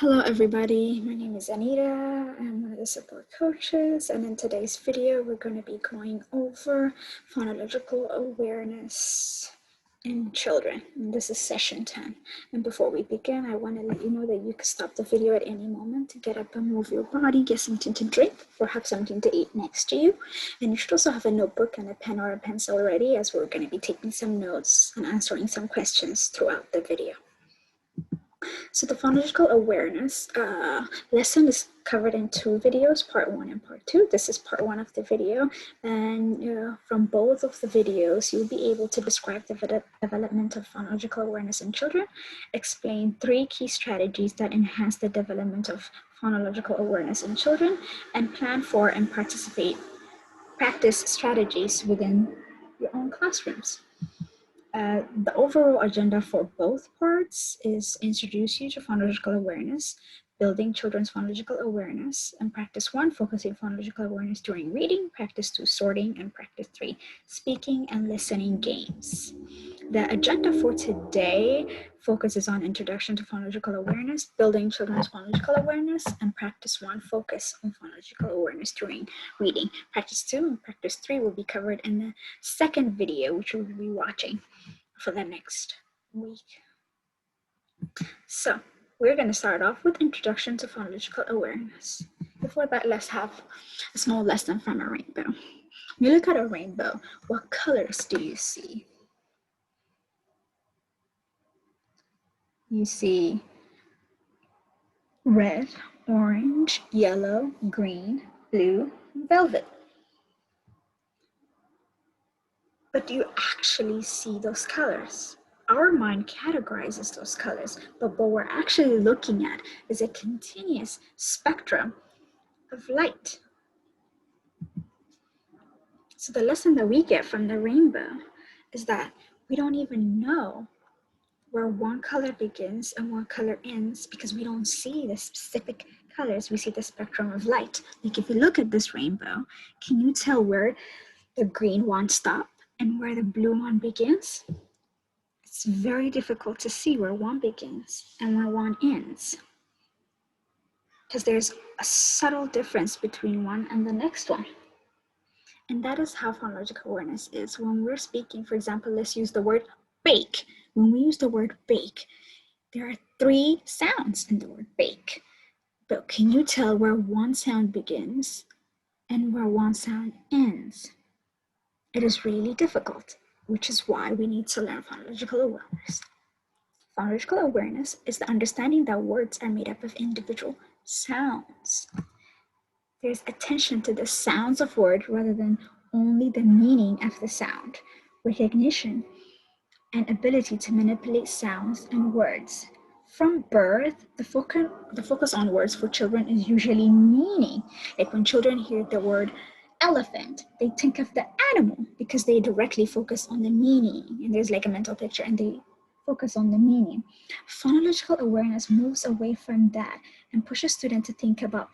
Hello everybody, my name is Anita. I'm one of the support coaches, and in today's video we're going to be going over phonological awareness in children. And this is session 10. And before we begin, I want to let you know that you can stop the video at any moment to get up and move your body, get something to drink, or have something to eat next to you. And you should also have a notebook and a pen or a pencil ready, as we're going to be taking some notes and answering some questions throughout the video. So the phonological awareness lesson is covered in two videos, part 1 and part 2. This is part 1 of the video, and from both of the videos, you'll be able to describe the development of phonological awareness in children, explain 3 key strategies that enhance the development of phonological awareness in children, and plan for and practice strategies within your own classrooms. The overall agenda for both parts is introduce you to phonological awareness, building children's phonological awareness, and practice 1, focusing phonological awareness during reading, practice 2, sorting, and practice 3, speaking and listening games. The agenda for today focuses on introduction to phonological awareness, building children's phonological awareness, and practice 1, focus on phonological awareness during reading. Practice 2 and practice 3 will be covered in the second video, which we'll be watching for the next week. So we're going to start off with introduction to phonological awareness. Before that, let's have a small lesson from a rainbow. When you look at a rainbow, what colors do you see? You see red, orange, yellow, green, blue, velvet. But do you actually see those colors? Our mind categorizes those colors, but what we're actually looking at is a continuous spectrum of light. So the lesson that we get from the rainbow is that we don't even know where one color begins and one color ends because we don't see the specific colors. We see the spectrum of light. Like if you look at this rainbow, can you tell where the green one stops and where the blue one begins? It's very difficult to see where one begins and where one ends, because there's a subtle difference between one and the next one. And that is how phonological awareness is. When we're speaking, for example, let's use the word bake. When we use the word bake, there are 3 sounds in the word bake. But can you tell where one sound begins and where one sound ends? It is really difficult, which is why we need to learn phonological awareness. Phonological awareness is the understanding that words are made up of individual sounds. There's attention to the sounds of words rather than only the meaning of the sound, recognition, and ability to manipulate sounds and words. From birth, the focus on words for children is usually meaning. Like when children hear the word elephant, they think of the animal because they directly focus on the meaning, and there's like a mental picture and they focus on the meaning. Phonological awareness moves away from that and pushes students to think about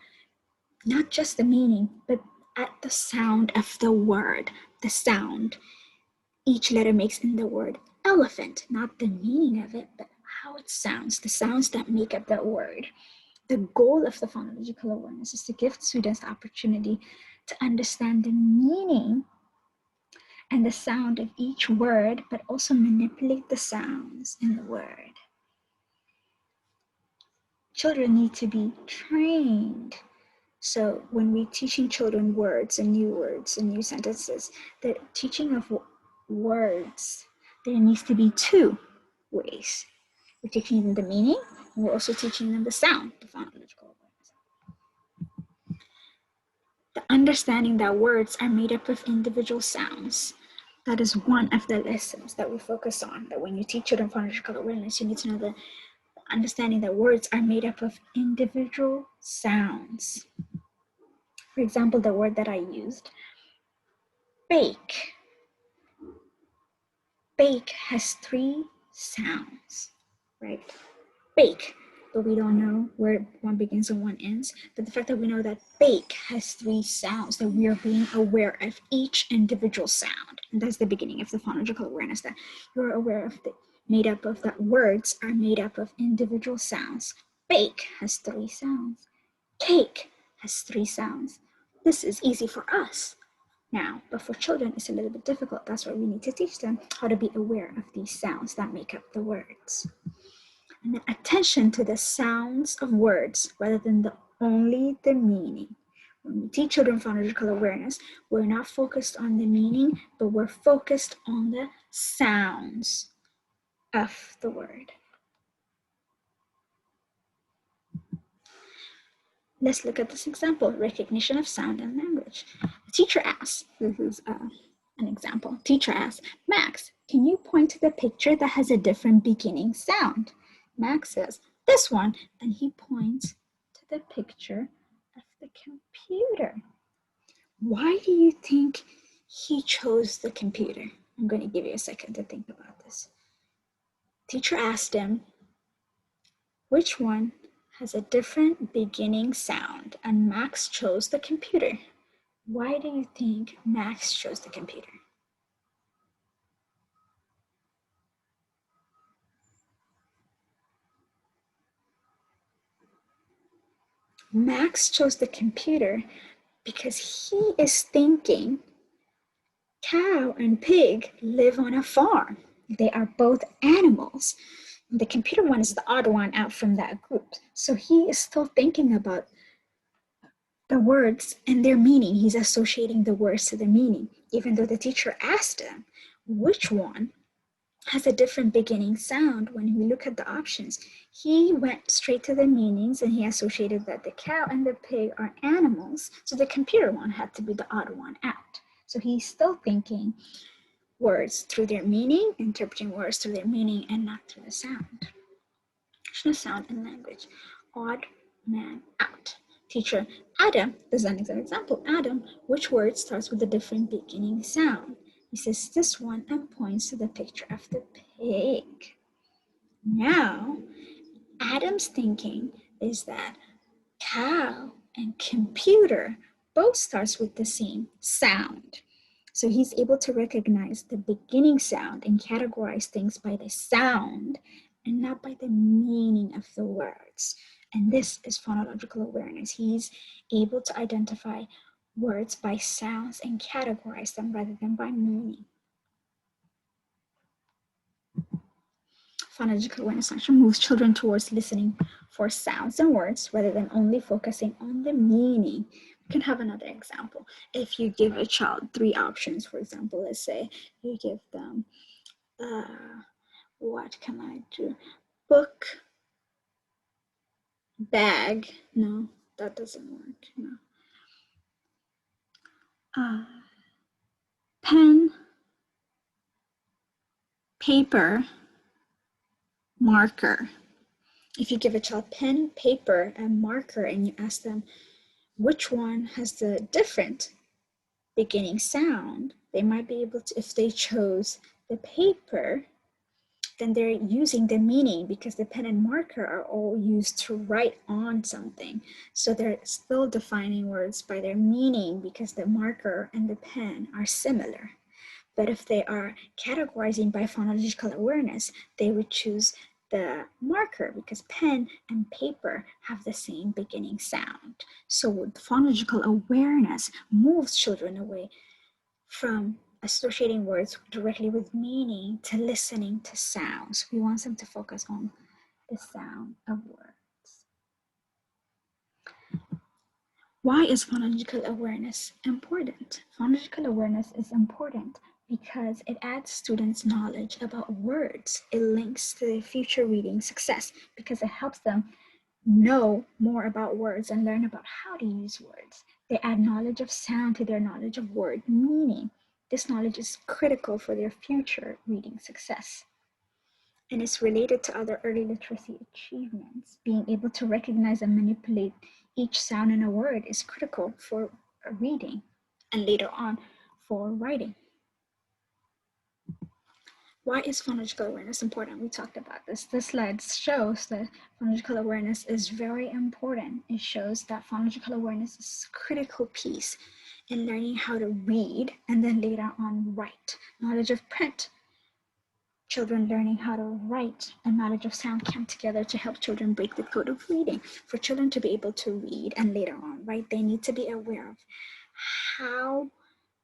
not just the meaning, but at the sound of the word, the sound each letter makes in the word elephant, not the meaning of it, but how it sounds, the sounds that make up that word. The goal of the phonological awareness is to give students the opportunity to understand the meaning and the sound of each word, but also manipulate the sounds in the word. Children need to be trained. So when we're teaching children words and new sentences, the teaching of words, there needs to be 2 ways. We're teaching them the meaning, and we're also teaching them the sound, the phonological awareness. The understanding that words are made up of individual sounds. That is one of the lessons that we focus on, that when you teach children phonological awareness, you need to know the understanding that words are made up of individual sounds. For example, the word that I used, bake. Bake has 3 sounds, right? Bake, but we don't know where one begins and one ends. But the fact that we know that bake has 3 sounds, that we are being aware of each individual sound. And that's the beginning of the phonological awareness, that you're aware of that words are made up of individual sounds. Bake has 3 sounds. Cake has 3 sounds. This is easy for us now, but for children, it's a little bit difficult. That's why we need to teach them how to be aware of these sounds that make up the words. And then attention to the sounds of words rather than only the meaning. When we teach children phonological awareness, we're not focused on the meaning, but we're focused on the sounds of the word. Let's look at this example, recognition of sound and language. A teacher asks, this is an example. Teacher asks, Max, can you point to the picture that has a different beginning sound? Max says, this one, and he points to the picture of the computer. Why do you think he chose the computer? I'm going to give you a second to think about this. Teacher asked him, which one has a different beginning sound? And Max chose the computer. Why do you think Max chose the computer? Max chose the computer because he is thinking cow and pig live on a farm. They are both animals. The computer one is the odd one out from that group. So he is still thinking about the words and their meaning. He's associating the words to the meaning, even though the teacher asked him which one has a different beginning sound. When we look at the options, he went straight to the meanings and he associated that the cow and the pig are animals. So the computer one had to be the odd one out. So he's still thinking words through their meaning, interpreting words through their meaning and not through the sound. Sound and language. Odd man out. Teacher, Adam, this is an example. Adam, which word starts with a different beginning sound? He says this one and points to the picture of the pig. Now, Adam's thinking is that cow and computer both starts with the same sound. So he's able to recognize the beginning sound and categorize things by the sound and not by the meaning of the words. And this is phonological awareness. He's able to identify words by sounds and categorize them rather than by meaning. Phonological awareness actually moves children towards listening for sounds and words rather than only focusing on the meaning. We can have another example. If you give a child 3 options, for example, let's say you give them, what can I do? Book, bag. No, that doesn't work. No. Pen, paper, marker. If you give a child pen, paper, and marker and you ask them which one has the different beginning sound, they might be able to, if they chose the paper, then they're using the meaning because the pen and marker are all used to write on something. So they're still defining words by their meaning because the marker and the pen are similar. But if they are categorizing by phonological awareness, they would choose the marker because pen and paper have the same beginning sound. So phonological awareness moves children away from associating words directly with meaning to listening to sounds. We want them to focus on the sound of words. Why is phonological awareness important? Phonological awareness is important because it adds students knowledge about words. It links to their future reading success because it helps them know more about words and learn about how to use words. They add knowledge of sound to their knowledge of word meaning. This knowledge is critical for their future reading success. And it's related to other early literacy achievements. Being able to recognize and manipulate each sound in a word is critical for reading and later on for writing. Why is phonological awareness important? We talked about this. This slide shows that phonological awareness is very important. It shows that phonological awareness is a critical piece in learning how to read and then later on write. Knowledge of print. children learning how to write and knowledge of sound come together to help children break the code of reading. For children to be able to read and later on write, they need to be aware of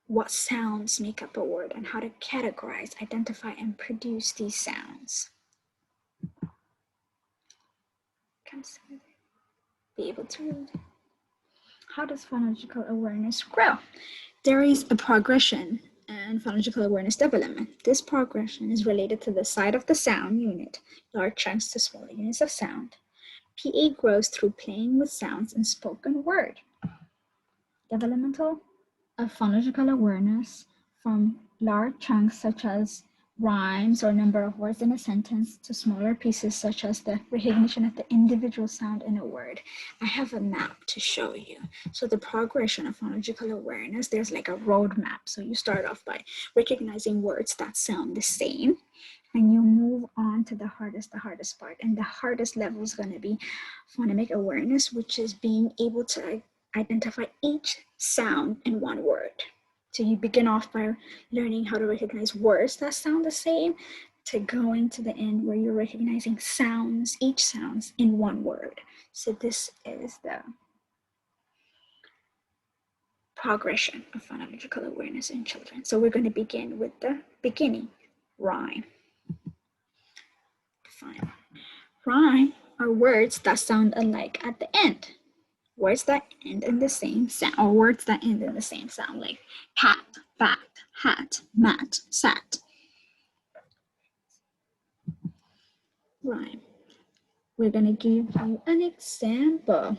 what sounds make up a word and how to categorize, identify, and produce these sounds. Be able to read. How does phonological awareness grow? There is a progression in phonological awareness development. This progression is related to the size of the sound unit, large chunks to smaller units of sound. PA grows through playing with sounds in spoken word. Developmental of phonological awareness from large chunks such as rhymes or number of words in a sentence to smaller pieces such as the recognition of the individual sound in a word. I have a map to show you. So the progression of phonological awareness, there's like a roadmap. So you start off by recognizing words that sound the same, and you move on to the hardest part. And the hardest level is going to be phonemic awareness, which is being able to identify each sound in one word. So you begin off by learning how to recognize words that sound the same to going to the end where you're recognizing sounds, each sounds in one word. So this is the progression of phonological awareness in children. So we're going to begin with the beginning, rhyme. Define. Rhyme are words that sound alike at the end. Words that end in the same sound, or words that end in the same sound, like pat, fat, hat, mat, sat. Rhyme. We're going to give you an example.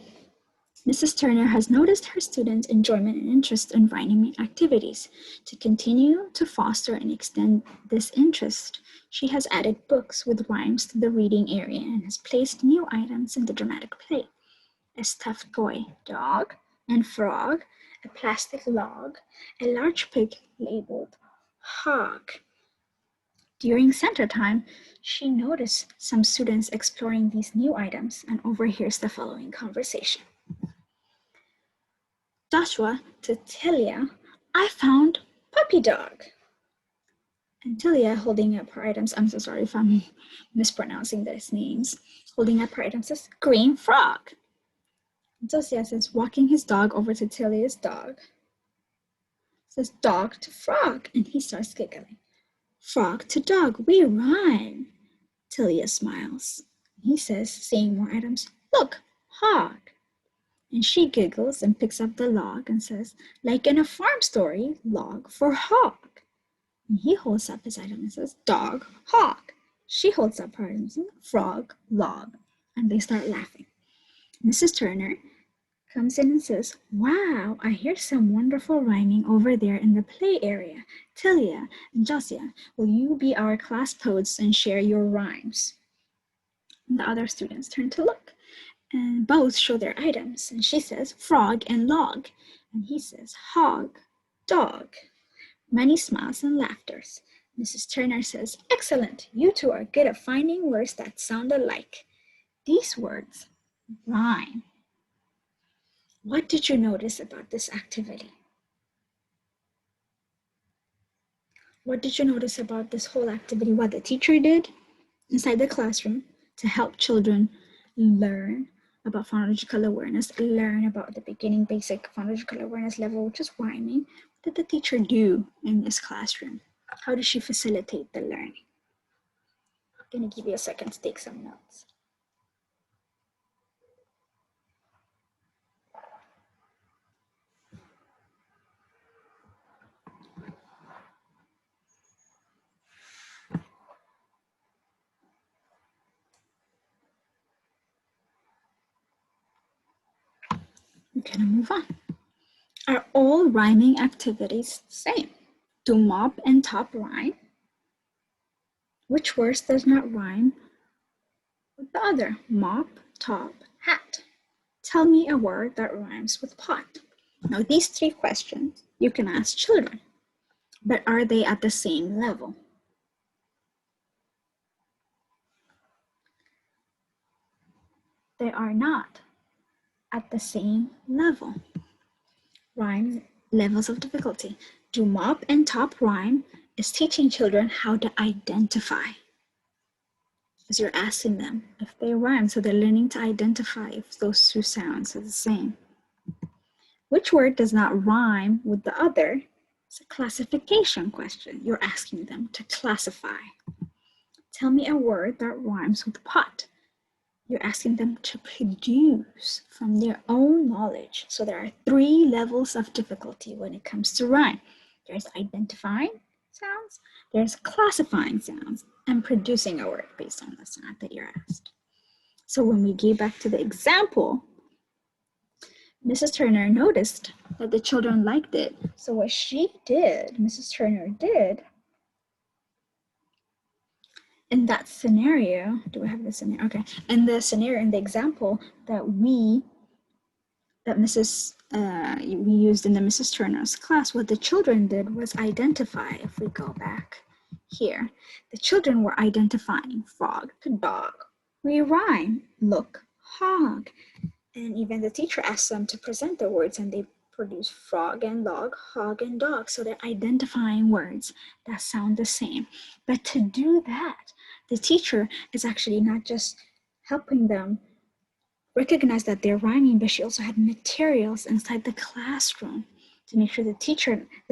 Mrs. Turner has noticed her students' enjoyment and interest in rhyming activities. To continue to foster and extend this interest, she has added books with rhymes to the reading area and has placed new items in the dramatic play. A stuffed toy dog and frog, a plastic log, a large pig labeled hog. During center time, she noticed some students exploring these new items and overhears the following conversation. Joshua to Tilia, I found puppy dog. And Tilia, holding up her items, I'm so sorry if I'm mispronouncing these names, holding up her items, says green frog. Josiah is walking his dog over to Tilia's dog. Says dog to frog, and he starts giggling. Frog to dog, we rhyme. Tilia smiles. He says, seeing more items, look, hog. And she giggles and picks up the log and says, like in a farm story, log for hog. And he holds up his item and says, dog, hog. She holds up her items, frog, log. And they start laughing. Mrs. Turner comes in and says, wow, I hear some wonderful rhyming over there in the play area. Tilia and Josiah, will you be our class poets and share your rhymes? And the other students turn to look, and both show their items. And she says, frog and log. And he says, hog, dog. Many smiles and laughters. Mrs. Turner says, excellent, you two are good at finding words that sound alike. These words rhyme. What did you notice about this activity? What did you notice about this whole activity, what the teacher did inside the classroom to help children learn about phonological awareness, learn about the beginning basic phonological awareness level, which is rhyming? What did the teacher do in this classroom? How did she facilitate the learning? I'm going to give you a second to take some notes. We're going to move on. Are all rhyming activities the same? Do mop and top rhyme? Which words does not rhyme with the other? Mop, top, hat. Tell me a word that rhymes with pot. Now, these three questions you can ask children, but are they at the same level? They are not at the same level. Rhyme levels of difficulty. Do mop and top rhyme is teaching children how to identify Because you're asking them if they rhyme. So they're learning to identify if those two sounds are the same. Which word does not rhyme with the other? It's a classification question. You're asking them to classify. Tell me a word that rhymes with pot. You're asking them to produce from their own knowledge. So there are 3 levels of difficulty when it comes to rhyme. There's identifying sounds, there's classifying sounds, and producing a word based on the sound that you're asked. So when we get back to the example, Mrs. Turner noticed that the children liked it. So what she did, Mrs. Turner did, in that scenario, do we have the scenario? Okay, in the scenario, in the example that we used in the Mrs. Turner's class, what the children did was identify. If we go back here, the children were identifying frog to dog. We rhyme, look, hog. And even the teacher asked them to present the words, and they produced frog and log, hog and dog. So they're identifying words that sound the same. But to do that, the teacher is actually not just helping them recognize that they're rhyming, but she also had materials inside the classroom to make sure the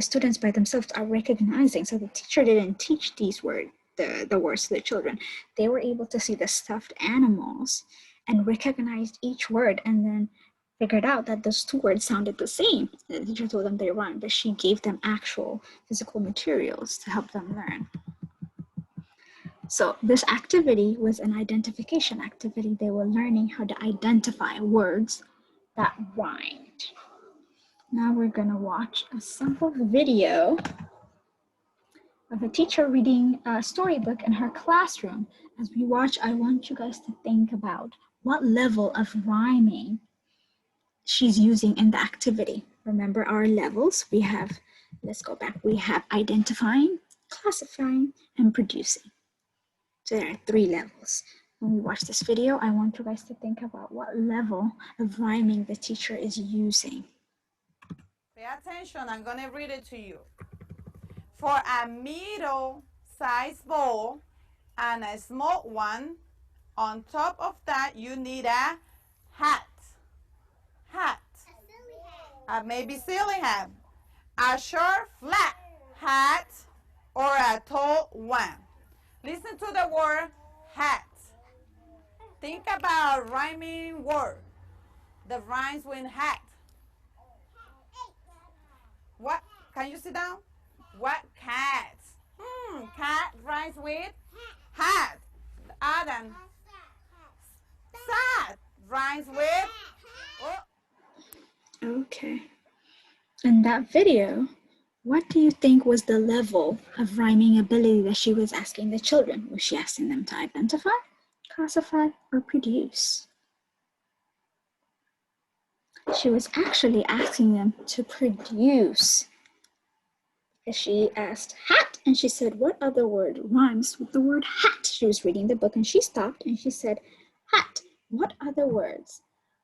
students by themselves are recognizing. So the teacher didn't teach these words, the words to the children. They were able to see the stuffed animals and recognized each word, and then figured out that those 2 words sounded the same. The teacher told them they rhymed, but she gave them actual physical materials to help them learn. So this activity was an identification activity. They were learning how to identify words that rhymed. Now we're gonna watch a simple video of a teacher reading a storybook in her classroom. As we watch, I want you guys to think about what level of rhyming she's using in the activity. Remember our levels? We have, let's go back, we have identifying, classifying, and producing. So there are 3 levels. When we watch this video, I want you guys to think about what level of rhyming the teacher is using. Pay attention, I'm gonna read it to you. For a middle-sized bowl and a small one, on top of that you need a hat. Hat. Maybe silly hat. A short flat hat or a tall one. Listen to the word hat. Think about rhyming word that rhymes with hat. What? Can you sit down? What cat? Cat rhymes with hat. Adam. Sad rhymes with. Oh. Okay. In that video, what do you think was the level of rhyming ability that she was asking the children? Was she asking them to identify, classify, or produce? She was actually asking them to produce. She asked hat, and she said, what other word rhymes with the word hat? She was reading the book and she stopped and she said, hat. What other words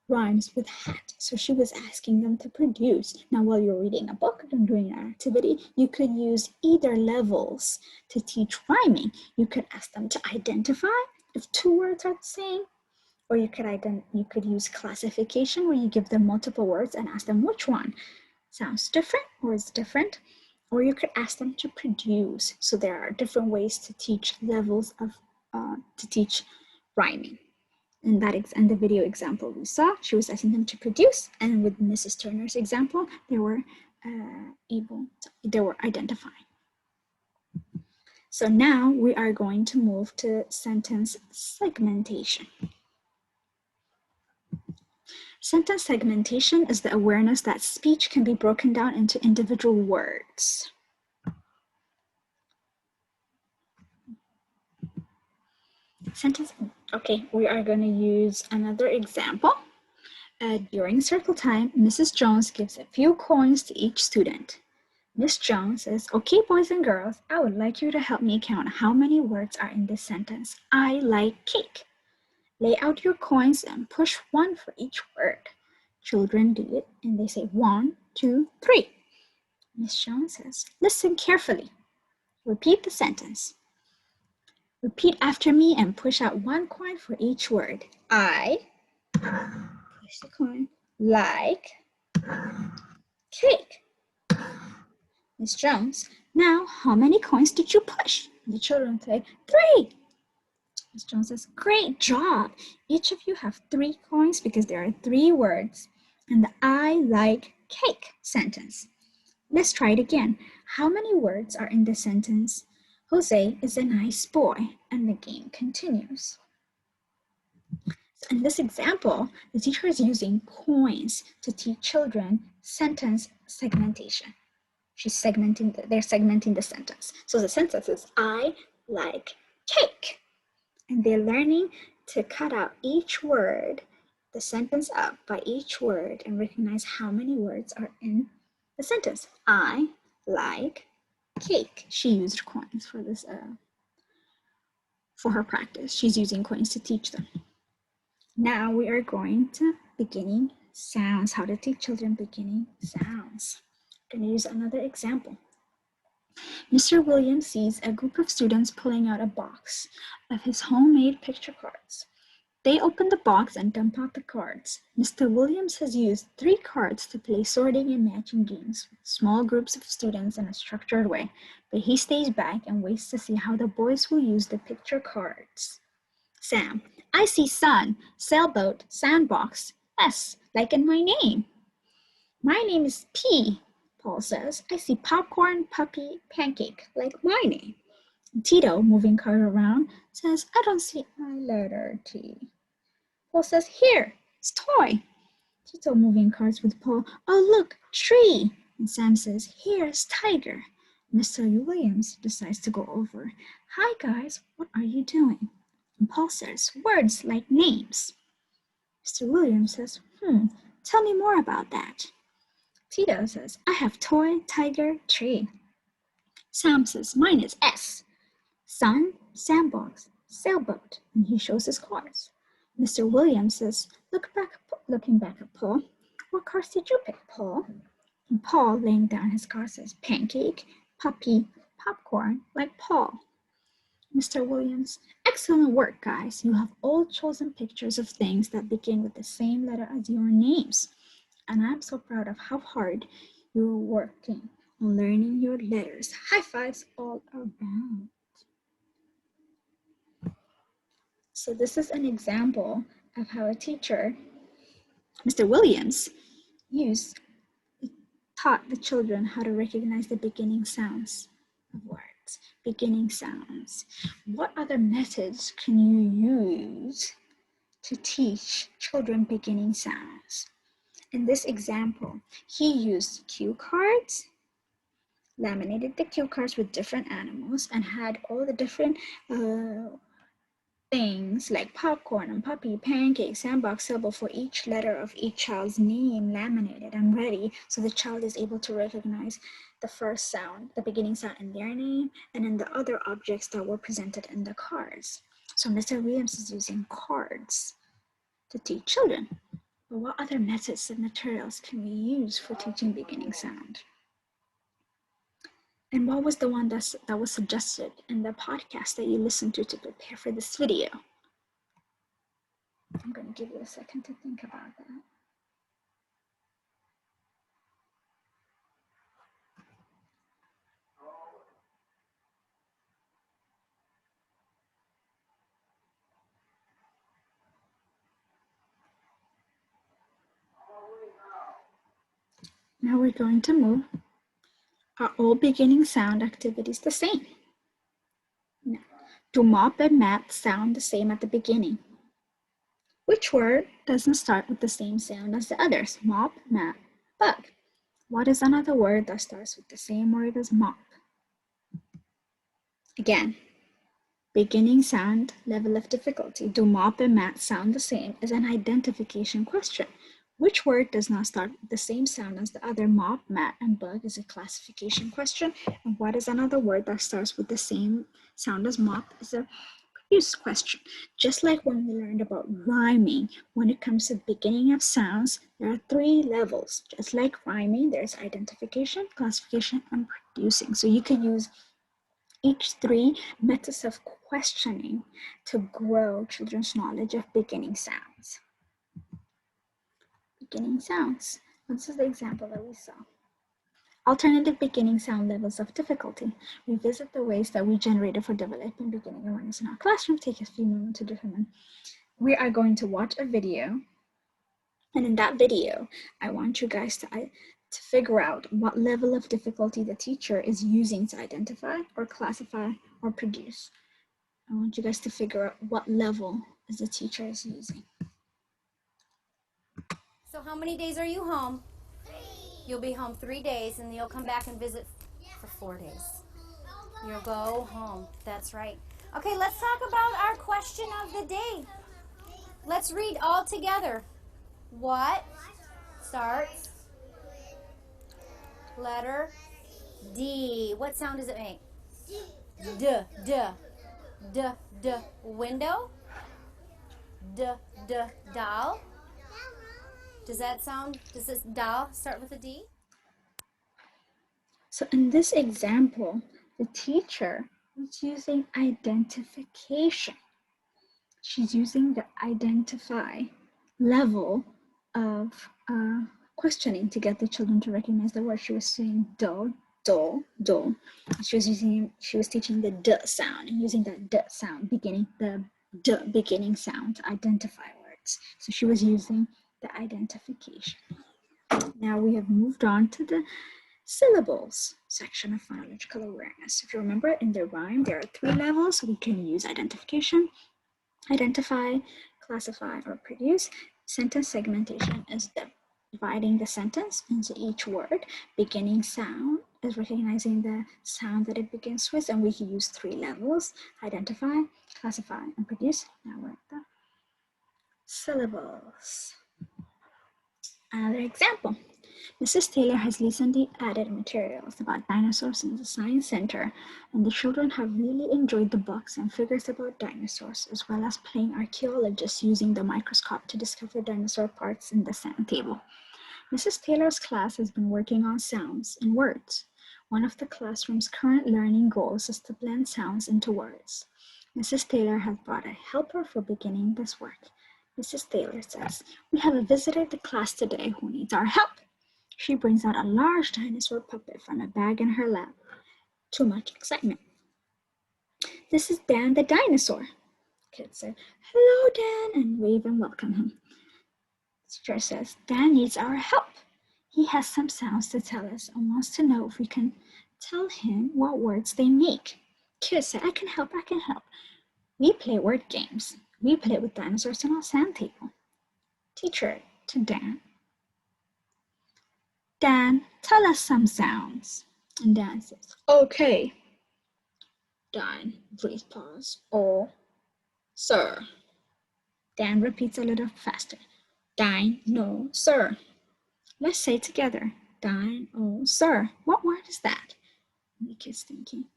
rhymes with hat? So she was asking them to produce. Now, while you're reading a book and doing an activity, you could use either levels to teach rhyming. You could ask them to identify if 2 words are the same, or you could use classification, where you give them multiple words and ask them which one sounds different or is different. Or you could ask them to produce. So there are different ways to teach levels of, to teach rhyming. In the video example we saw, she was asking them to produce, and with Mrs. Turner's example, they were identifying. So now we are going to move to sentence segmentation. Sentence segmentation is the awareness that speech can be broken down into individual words. Okay, we are going to use another example. During circle time, Mrs. Jones gives a few coins to each student. Miss Jones says, okay, boys and girls, I would like you to help me count how many words are in this sentence. I like cake. Lay out your coins and push 1 for each word. Children do it and they say 1, 2, 3. Miss Jones says, listen carefully. Repeat the sentence. Repeat after me and push out one coin for each word. I, push the coin, like, cake. Miss Jones, now how many coins did you push? The children say, 3. Miss Jones says, great job. Each of you have 3 coins because there are 3 words in the I like cake sentence. Let's try it again. How many words are in the sentence? Jose is a nice boy, and the game continues. So in this example, the teacher is using coins to teach children sentence segmentation. They're segmenting the sentence. So the sentence is, I like cake. And they're learning to cut out each word, the sentence up by each word, and recognize how many words are in the sentence. I like cake. She used coins for this, for her practice. She's using coins to teach them. Now we are going to beginning sounds, how to teach children beginning sounds. I'm going to use another example. Mr. Williams sees a group of students pulling out a box of his homemade picture cards. They open the box and dump out the cards. Mr. Williams has used 3 cards to play sorting and matching games with small groups of students in a structured way, but he stays back and waits to see how the boys will use the picture cards. Sam, I see sun, sailboat, sandbox, S, like in my name. My name is P, Paul says. I see popcorn, puppy, pancake, like my name. Tito, moving card around, says, I don't see my letter T. Paul says, here, it's toy. Tito moving cards with Paul, oh look, tree. And Sam says, here's tiger. Mr. Williams decides to go over. Hi guys, what are you doing? And Paul says, words like names. Mr. Williams says, tell me more about that. Tito says, I have toy, tiger, tree. Sam says, mine is S. Sun, sandbox, sailboat, and he shows his cards. Mr. Williams says, looking back at Paul, what cards did you pick, Paul? And Paul, laying down his cards, says, pancake, puppy, popcorn, like Paul. Mr. Williams, excellent work, guys. You have all chosen pictures of things that begin with the same letter as your names. And I'm so proud of how hard you're working on learning your letters. High fives all around. So this is an example of how a teacher, Mr. Williams, taught the children how to recognize the beginning sounds of words. Beginning sounds. What other methods can you use to teach children beginning sounds? In this example, he used cue cards, laminated the cue cards with different animals, and had all the different things like popcorn and puppy, pancake, sandbox, sailboat for each letter of each child's name laminated and ready, so the child is able to recognize the first sound, the beginning sound in their name, and in the other objects that were presented in the cards. So Mr. Williams is using cards to teach children. But what other methods and materials can we use for teaching beginning sound? And what was the one that was suggested in the podcast that you listened to prepare for this video? I'm going to give you a second to think about that. Now we're going to move. Are all beginning sound activities the same? No. Do mop and mat sound the same at the beginning? Which word doesn't start with the same sound as the others? Mop, mat, bug. What is another word that starts with the same word as mop? Again, beginning sound, level of difficulty. Do mop and mat sound the same is an identification question. Which word does not start with the same sound as the other? Mop, mat, and bug is a classification question. And what is another word that starts with the same sound as mop is a use question. Just like when we learned about rhyming, when it comes to the beginning of sounds, there are 3 levels. Just like rhyming, there's identification, classification, and producing. So you can use Each three methods of questioning to grow children's knowledge of beginning sounds. Beginning sounds. This is the example that we saw. Alternative beginning sound levels of difficulty. Revisit the ways that we generated for developing beginning awareness in our classroom. Take a few moments to determine. We are going to watch a video, and in that video, I want you guys to figure out what level of difficulty the teacher is using to identify or classify or produce. I want you guys to figure out what level is the teacher is using. So how many days are you home? 3. You'll be home 3 days, and you'll come back and visit for 4 days. You'll go home. That's right. Okay, let's talk about our question of the day. Let's read all together. What starts letter D? What sound does it make? D, D, D, D. Window? D, D, doll? Does this doll start with a D? So in this example, the teacher is using identification. She's using the identify level of questioning to get the children to recognize the word. She was saying do, do, do. She was teaching the d sound and using that d sound beginning, the d beginning sound to identify words. So she was using the identification. Now we have moved on to the syllables section of phonological awareness. If you remember, in the rhyme, there are 3 levels. We can use identification, identify, classify, or produce. Sentence segmentation is dividing the sentence into each word. Beginning sound is recognizing the sound that it begins with, and we can use 3 levels: identify, classify, and produce. Now we're at the syllables. Another example. Mrs. Taylor has recently added materials about dinosaurs in the Science Center, and the children have really enjoyed the books and figures about dinosaurs, as well as playing archaeologists using the microscope to discover dinosaur parts in the sand table. Mrs. Taylor's class has been working on sounds and words. One of the classroom's current learning goals is to blend sounds into words. Mrs. Taylor has brought a helper for beginning this work. Mrs. Taylor says, "We have a visitor at the class today who needs our help." She brings out a large dinosaur puppet from a bag in her lap. Too much excitement. "This is Dan the dinosaur." Kids say, "Hello, Dan," and wave and welcome him. Teacher says, "Dan needs our help. He has some sounds to tell us and wants to know if we can tell him what words they make." Kids say, "I can help, I can help. We play word games. We play with dinosaurs on our sand table." Teacher to Dan, "Dan, tell us some sounds." And Dan says, "Okay." Dan, brief pause. "Oh, sir." Dan repeats a little faster. "Dinosaur." Let's say it together. Dinosaur. What word is that? And the kid's thinking.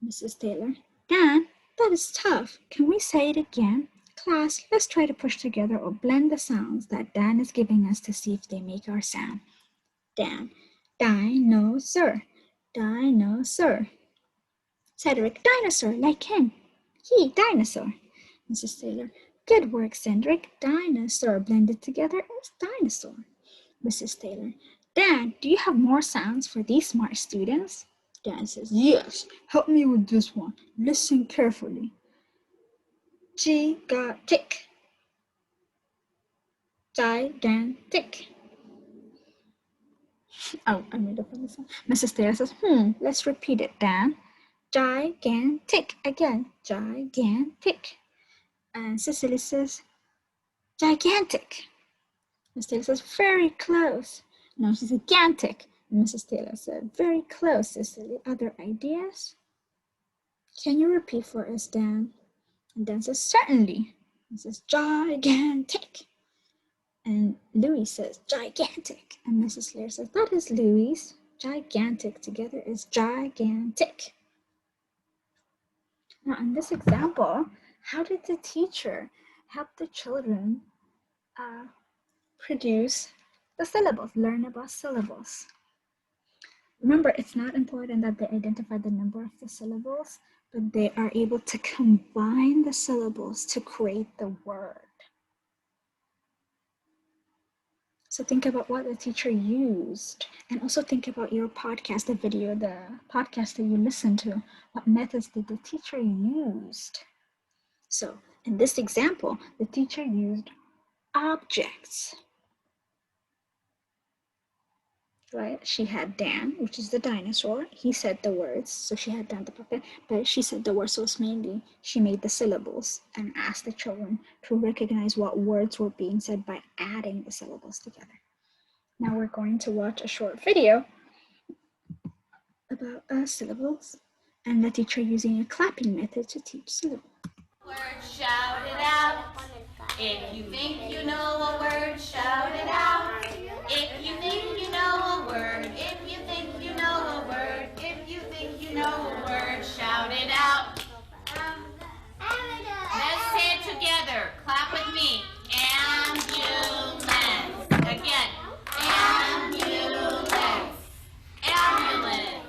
Mrs. Taylor, "Dan, that is tough. Can we say it again? Class, let's try to push together or blend the sounds that Dan is giving us to see if they make our sound." Dan, "Dinosaur, dinosaur." Cedric, "Dinosaur, like him. He, dinosaur." Mrs. Taylor, "Good work, Cedric. Dinosaur blended together is dinosaur." Mrs. Taylor, "Dan, do you have more sounds for these smart students?" Dan says, "Yes. Help me with this one. Listen carefully. Gigantic. Gigantic." Oh, I made up on this one. Mrs. Taylor says, let's repeat it, Dan. Gigantic. Again, gigantic. And Cecily says, "Gigantic." Mrs. Taylor says, "Very close." No, she said, "Gigantic." And Mrs. Taylor said, "Very close, Cecily. Other ideas?" "Can you repeat for us, Dan?" And Dan says, "Certainly." He says, "Gigantic." And Louis says, "Gigantic." And Mrs. Taylor says, "That is Louis. Gigantic together is gigantic." Now, in this example, how did the teacher help the children produce the syllables, learn about syllables? Remember, it's not important that they identify the number of the syllables, but they are able to combine the syllables to create the word. So think about what the teacher used, and also think about your podcast, the video, the podcast that you listened to. What methods did the teacher use? So in this example, the teacher used objects. Right? She had Dan, which is the dinosaur. He said the words, so she had Dan the puppet, but she said the words, so it's mainly she made the syllables and asked the children to recognize what words were being said by adding the syllables together. Now we're going to watch a short video about syllables and the teacher using a clapping method to teach syllables. Word, shout it out. If you think you know a word, shout it out. If you think you know a word, if you think you know a word, if you think you know a word, shout it out. Let's say it together. Clap with me. Ambulance. Again. Ambulance. Ambulance.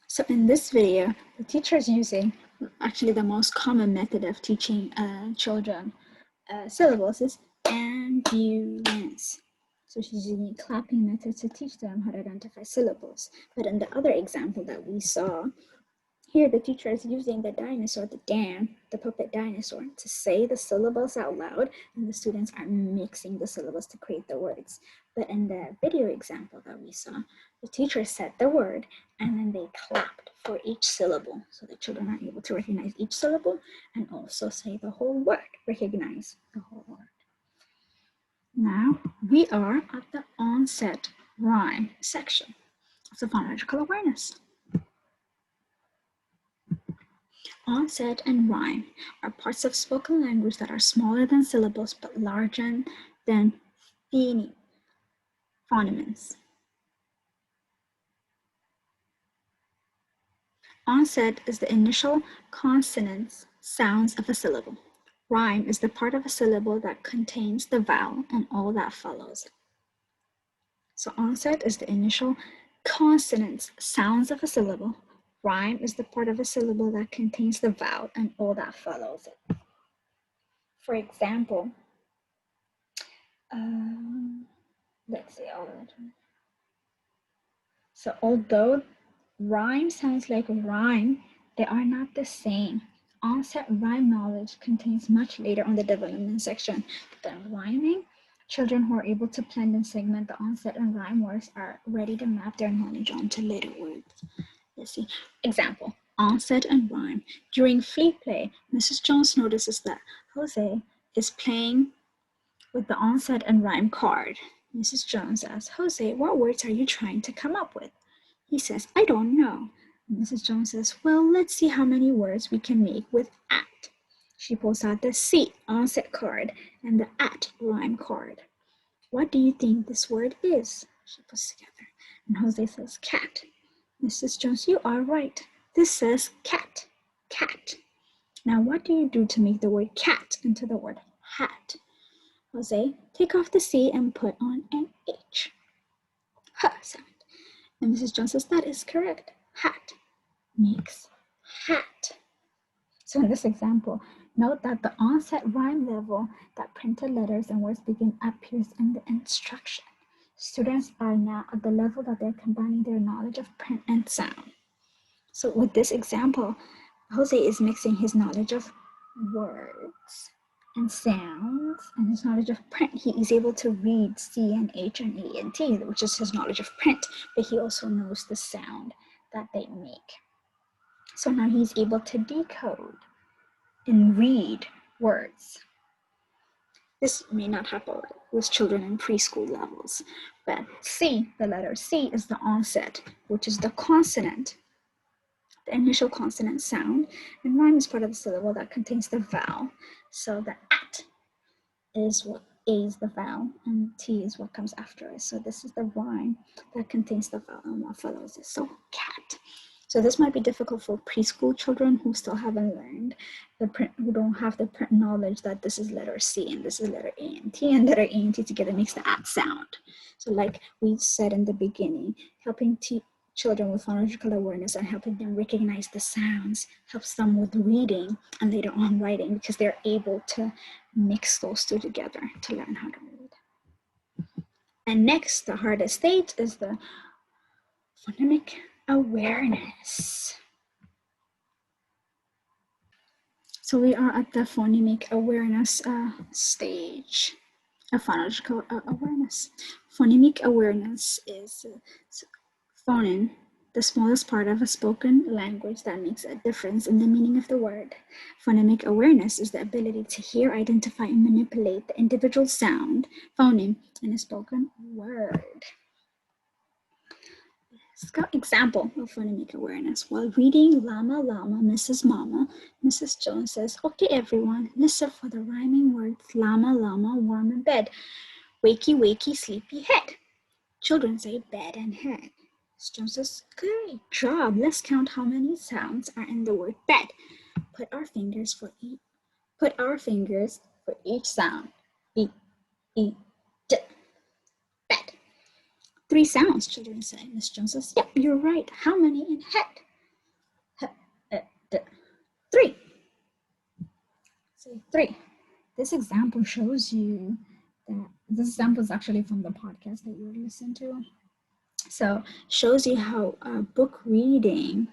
So in this video, the teacher is using actually the most common method of teaching children syllables is ambulance. So she's using a clapping method to teach them how to identify syllables. But in the other example that we saw, here the teacher is using the dinosaur, the Dan, the puppet dinosaur, to say the syllables out loud, and the students are mixing the syllables to create the words. But in the video example that we saw, the teacher said the word, and then they clapped for each syllable. So the children are able to recognize each syllable and also say the whole word, recognize the whole word. Now we are at the onset rhyme section of the phonological awareness. Onset and rhyme are parts of spoken language that are smaller than syllables but larger than phonemes. Onset is the initial consonants, sounds of a syllable. Rhyme is the part of a syllable that contains the vowel and all that follows it. So onset is the initial consonants, sounds of a syllable. Rhyme is the part of a syllable that contains the vowel and all that follows it. For example, let's see. So although rhyme sounds like rhyme, they are not the same. Onset rhyme knowledge contains much later on the development section. Then rhyming, children who are able to blend and segment the onset and rhyme words are ready to map their knowledge onto later words. Let's see. Example, onset and rhyme. During flea play, Mrs. Jones notices that Jose is playing with the onset and rhyme card. Mrs. Jones asks, Jose, what words are you trying to come up with? He says, I don't know. Mrs. Jones says, well, let's see how many words we can make with at. She pulls out the C, onset card, and the at rhyme card. What do you think this word is? She puts together. And Jose says, cat. Mrs. Jones, you are right. This says cat, cat. Now, what do you do to make the word cat into the word hat? Jose, take off the C and put on an H. Ha sound. And Mrs. Jones says, that is correct. Hat makes hat. So in this example, note that the onset rhyme level that printed letters and words begin appears in the instruction. Students are now at the level that they're combining their knowledge of print and sound. So with this example, Jose is mixing his knowledge of words and sounds and his knowledge of print. He is able to read C and H and E and T, which is his knowledge of print, but he also knows the sound that they make. So now he's able to decode and read words. This may not happen with children in preschool levels, but C, the letter C, is the onset, which is the consonant, the initial consonant sound, and rhyme is part of the syllable that contains the vowel. So the at is what A is the vowel, and T is what comes after it. So this is the rhyme that contains the vowel and what follows it. So cat. So this might be difficult for preschool children who still haven't learned the print, who don't have the print knowledge that this is letter C and this is letter A and T, and letter A and T together makes the at sound. So like we said in the beginning, helping children with phonological awareness and helping them recognize the sounds helps them with reading and later on writing, because they're able to mix those two together to learn how to read. And next, the hardest stage is the phonemic awareness. So we are at the phonemic awareness stage of phonological awareness. Phonemic awareness is phoneme, the smallest part of a spoken language that makes a difference in the meaning of the word. Phonemic awareness is the ability to hear, identify, and manipulate the individual sound, phoneme, in a spoken word. Example of phonemic awareness. While reading Llama Llama, Mrs. Mama, Mrs. Jones says, "Okay, everyone, listen for the rhyming words Llama Llama, warm in bed, wakey wakey, sleepy head." Children say bed and head. Mrs. Jones says, "Great job. Let's count how many sounds are in the word bed. Put our fingers for each sound. B, E, D. Bed. 3 sounds," children say. Miss Jones says, "Yep, you're right. How many in head?" D. 3. Say 3. This example shows you that this example is actually from the podcast that you listen to. So shows you how book reading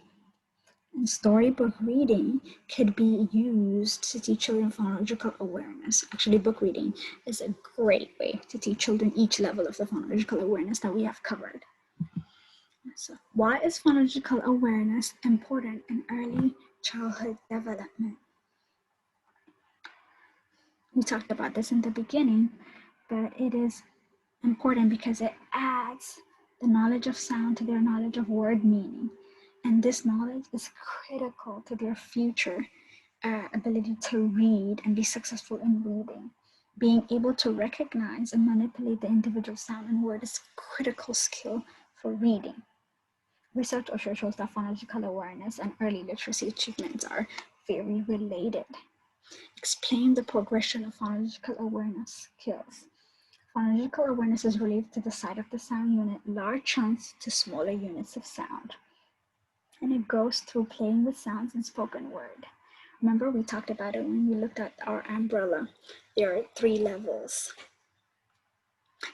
and storybook reading could be used to teach children phonological awareness. Actually, book reading is a great way to teach children each level of the phonological awareness that we have covered. So, why is phonological awareness important in early childhood development? We talked about this in the beginning, but it is important because it adds the knowledge of sound to their knowledge of word meaning. And this knowledge is critical to their future ability to read and be successful in reading. Being able to recognize and manipulate the individual sound and word is a critical skill for reading. Research also shows that phonological awareness and early literacy achievements are very related. Explain the progression of phonological awareness skills. Phonological awareness is related to the size of the sound unit, large chunks to smaller units of sound. And it goes through playing with sounds and spoken word. Remember, we talked about it when we looked at our umbrella. There are 3 levels.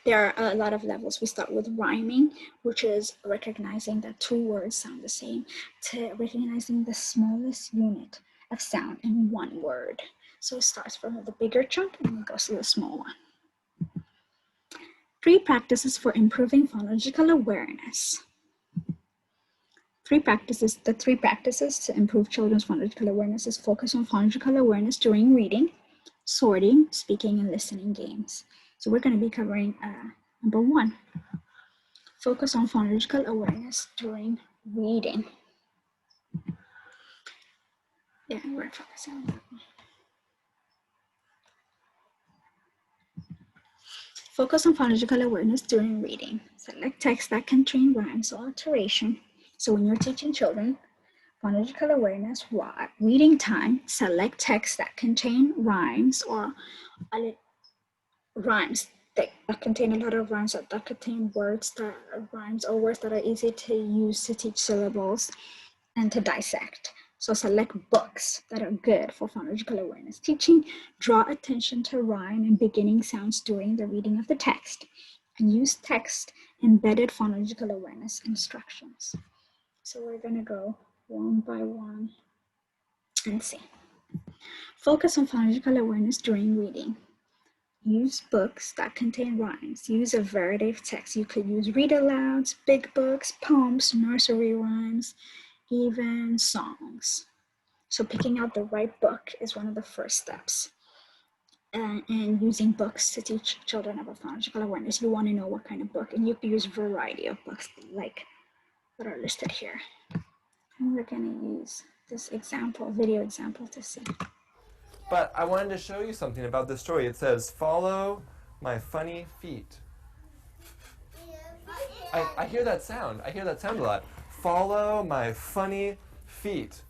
There are a lot of levels. We start with rhyming, which is recognizing that 2 words sound the same, to recognizing the smallest unit of sound in 1 word. So it starts from the bigger chunk and it goes to the small one. 3 practices for improving phonological awareness. The 3 practices to improve children's phonological awareness is focus on phonological awareness during reading, sorting, speaking, and listening games. So we're going to be covering number 1. Focus on phonological awareness during reading. Yeah, we're focusing on that one. Focus on phonological awareness during reading. Select text that contain rhymes or alliteration. So when you're teaching children phonological awareness, reading time, select texts that contain rhymes or rhymes that contain a lot of rhymes, that contain words that are rhymes or words that are easy to use to teach syllables and to dissect. So select books that are good for phonological awareness teaching. Draw attention to rhyme and beginning sounds during the reading of the text, and use text embedded phonological awareness instructions. So we're going to go one by one and see. Focus on phonological awareness during reading. Use books that contain rhymes. Use a variety of texts. You could use read-alouds, big books, poems, nursery rhymes, even songs. So picking out the right book is one of the first steps. And using books to teach children about phonological awareness. You want to know what kind of book, and you can use a variety of books like that are listed here. And we're going to use this video example to see. But I wanted to show you something about this story. It says, "Follow my funny feet." I hear that sound. I hear that sound a lot. Follow my funny feet.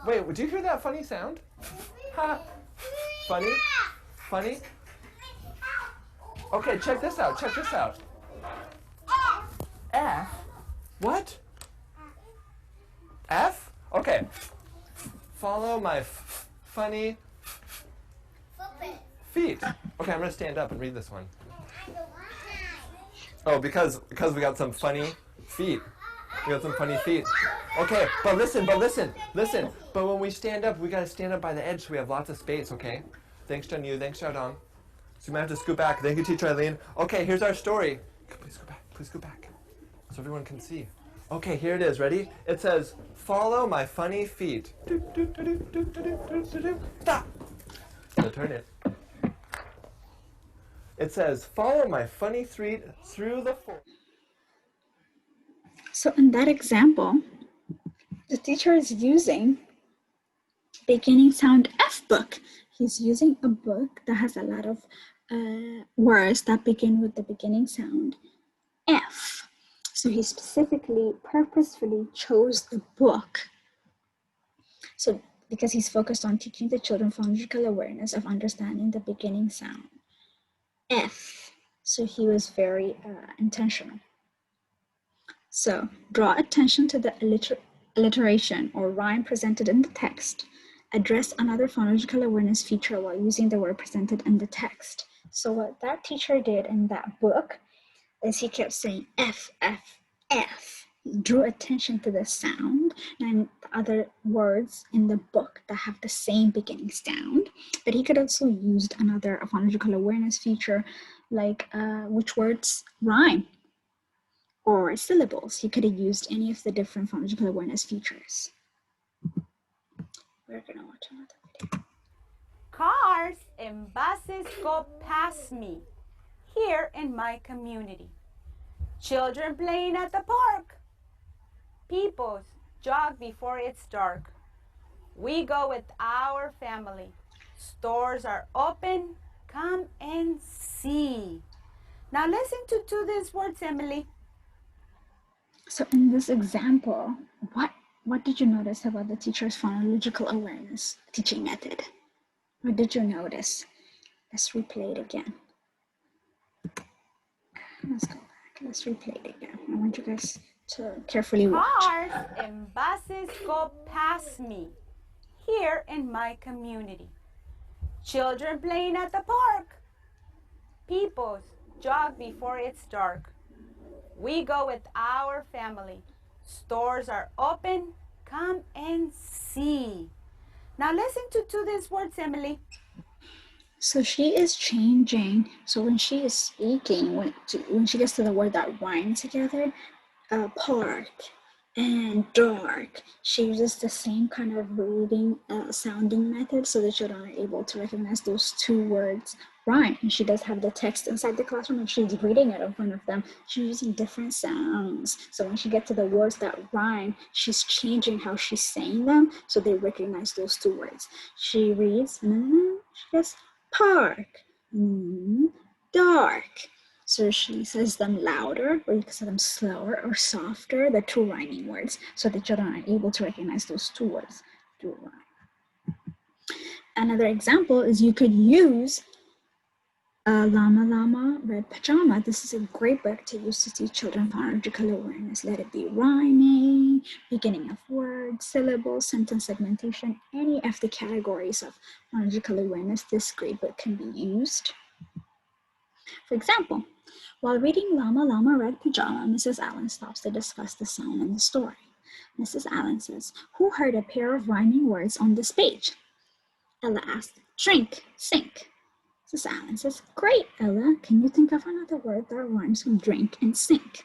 Wait, do you hear that funny sound? Ha! Funny? Funny? Okay, check this out. Check this out. F? What? F? Okay. Follow my funny feet. Okay, I'm gonna stand up and read this one. Oh, because we got some funny feet. We got some funny feet. Okay, but listen. But when we stand up, we gotta stand up by the edge so we have lots of space, okay? Thanks, John Yu. Thanks, Xiaodong. So you might have to scoot back. Thank you, Teacher Eileen. Okay, here's our story. Please go back. Please go back. So everyone can see. Okay, here it is. Ready? It says, follow my funny feet. Stop. So turn it. It says, follow my funny feet through the forest. So in that example, the teacher is using beginning sound F book. He's using a book that has a lot of words that begin with the beginning sound F. So he specifically, purposefully chose the book. So because he's focused on teaching the children phonological awareness of understanding the beginning sound F. So he was very intentional. So draw attention to the alliteration or rhyme presented in the text. Address another phonological awareness feature while using the word presented in the text. So what that teacher did in that book is he kept saying F, F, F. He drew attention to the sound and the other words in the book that have the same beginning sound. But he could also use another phonological awareness feature like which words rhyme or syllables. He could have used any of the different phonological awareness features. We're gonna watch another video. Cars and buses go past me here in my community. Children playing at the park. People jog before it's dark. We go with our family. Stores are open. Come and see. Now listen to these words, Emily. So in this example, what did you notice about the teacher's phonological awareness teaching method? What did you notice? Let's replay it again. Let's go back. Let's replay it again. I want you guys to carefully watch. Cars and buses go past me here in my community. Children playing at the park. People jog before it's dark. We go with our family. Stores are open. Come and see. Now listen to these words, Emily. So she is changing. So when she is speaking, when she gets to the word that rhyme together, park and dark, she uses the same kind of reading sounding method so the children are able to recognize those two words rhyme. And she does have the text inside the classroom and she's reading it in front of them. She's using different sounds. So when she gets to the words that rhyme, she's changing how she's saying them so they recognize those two words. She reads and then she goes park, dark. So she says them louder, or you can say them slower or softer, the two rhyming words, so the children are able to recognize those two words to rhyme. Another example is you could use Llama Llama Red Pajama. This is a great book to use to teach children phonological awareness. Let it be rhyming, beginning of words, syllables, sentence segmentation, any of the categories of phonological awareness. This great book can be used. For example, while reading Llama Llama Red Pajama, Mrs. Allen stops to discuss the sound in the story. Mrs. Allen says, "Who heard a pair of rhyming words on this page?" Ella asks, "Drink, sink." Mrs. Allen says, "Great, Ella. Can you think of another word that rhymes with drink and sink?"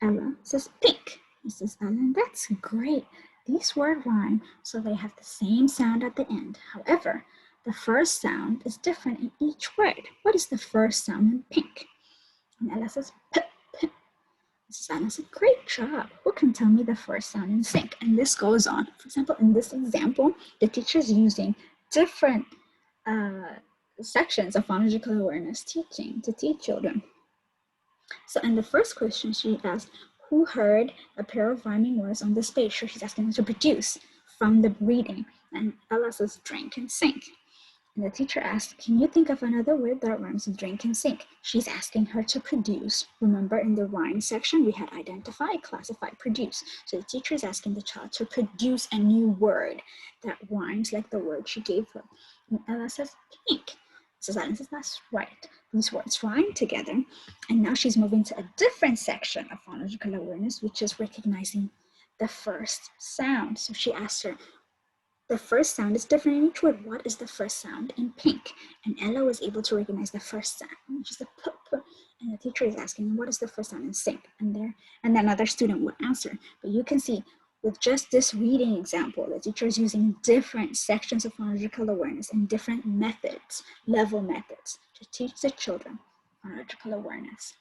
Ella says, "Pink." Mrs. Allen, "That's great. These words rhyme, so they have the same sound at the end. However, the first sound is different in each word. What is the first sound in pink?" And Ella says, "P, p." Mrs. Allen says, "Great job. Who can tell me the first sound in sink?" And this goes on. For example, in this example, the teacher is using different sections of phonological awareness teaching to teach children. So in the first question, she asked, "Who heard a pair of rhyming words on this page?" So she's asking them to produce from the reading. And Ella says, "Drink and sink." And the teacher asked, can you think of another word that rhymes with drink and sink? She's asking her to produce. Remember in the rhyme section, we had identify, classify, produce. So the teacher is asking the child to produce a new word that rhymes like the word she gave her. And Ella says, pink. So Silence says, that's right. These words rhyme together. And now she's moving to a different section of phonological awareness, which is recognizing the first sound. So she asked her, the first sound is different in each word. What is the first sound in pink? And Ella was able to recognize the first sound. She said, p, p. And the teacher is asking, what is the first sound in sink? And then another student would answer. But you can see with just this reading example, the teacher is using different sections of phonological awareness and different methods, level methods, to teach the children phonological awareness.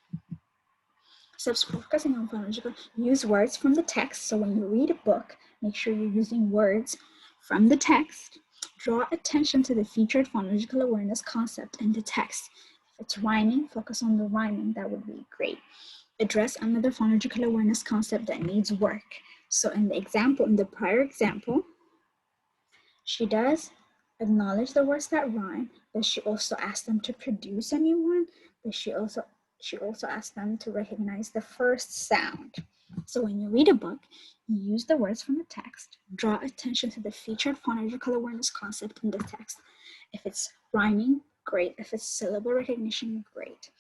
So focusing on phonological, use words from the text. So when you read a book, make sure you're using words from the text. Draw attention to the featured phonological awareness concept in the text. If it's rhyming, focus on the rhyming. That would be great. Address another phonological awareness concept that needs work. So in the prior example, she does acknowledge the words that rhyme, but she also asked them to produce a new one, but she also asked them to recognize the first sound. So when you read a book, you use the words from the text, draw attention to the featured phonological awareness concept in the text. If it's rhyming, great. If it's syllable recognition, great.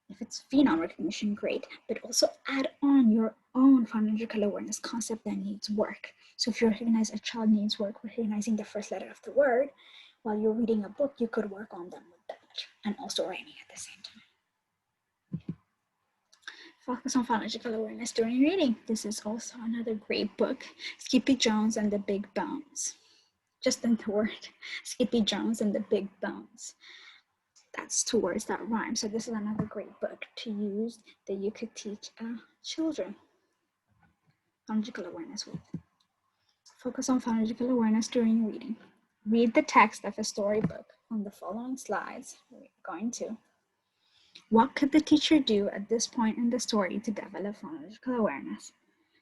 If it's phenom recognition, great. But also add on your own phonological awareness concept that needs work. So if you recognize a child needs work recognizing the first letter of the word, while you're reading a book, you could work on them with that and also rhyming at the same time. Focus on phonological awareness during reading. This is also another great book, Skippy Jones and the Big Bones. Just in the word, Skippy Jones and the Big Bones. That's two words that rhyme. So this is another great book to use that you could teach children phonological awareness with. Focus on phonological awareness during reading. Read the text of a storybook on the following slides. We're going to. What could the teacher do at this point in the story to develop phonological awareness?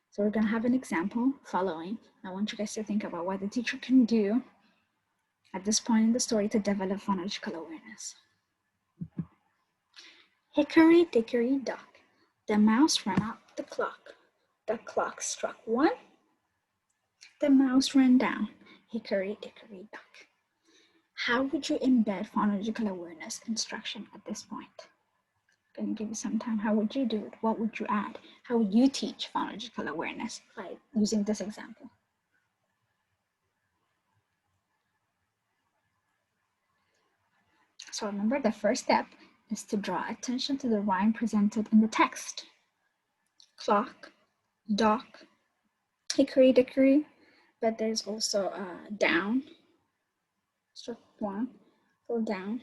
So we're going to have an example following. I want you guys to think about what the teacher can do at this point in the story to develop phonological awareness. Hickory dickory dock, the mouse ran up the clock. The clock struck 1. The mouse ran down. Hickory dickory dock. How would you embed phonological awareness instruction at this point? I'm going to give you some time. How would you do it? What would you add? How would you teach phonological awareness by using this example? So remember, the first step is to draw attention to the rhyme presented in the text. Clock, dock, hickory dickory, but there's also down, struck 1, go down.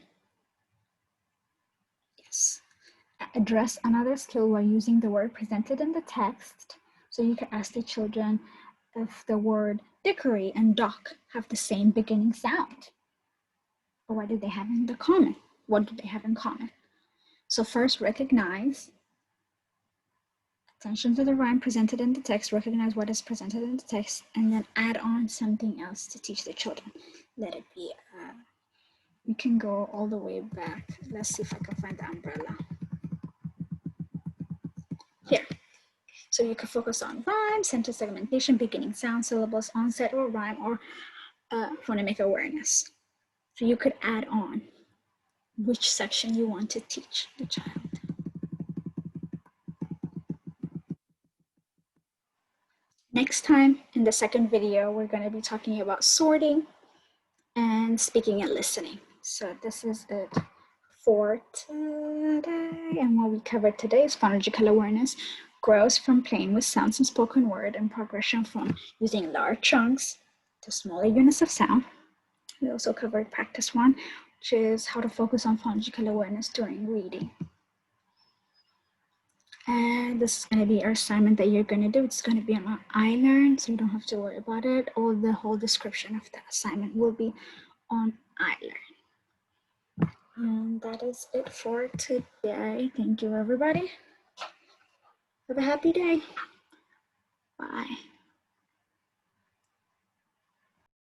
Yes. Address another skill while using the word presented in the text. So you can ask the children if the word dickory and dock have the same beginning sound. Or what do they have in common? What do they have in common? So first, recognize. Attention to the rhyme presented in the text, recognize what is presented in the text, and then add on something else to teach the children. Let it be, we can go all the way back. Let's see if I can find the umbrella. Here. So you can focus on rhyme, sentence segmentation, beginning sound, syllables, onset, or rhyme, or phonemic awareness. So you could add on which section you want to teach the child. Next time, in the second video, we're going to be talking about sorting and speaking and listening. So this is it for today. And what we covered today is phonological awareness grows from playing with sounds and spoken word and progression from using large chunks to smaller units of sound. We also covered practice 1, which is how to focus on phonological awareness during reading. And this is going to be our assignment that you're going to do. It's going to be on iLearn, so you don't have to worry about it. Or the whole description of the assignment will be on iLearn. And that is it for today. Thank you, everybody. Have a happy day. Bye.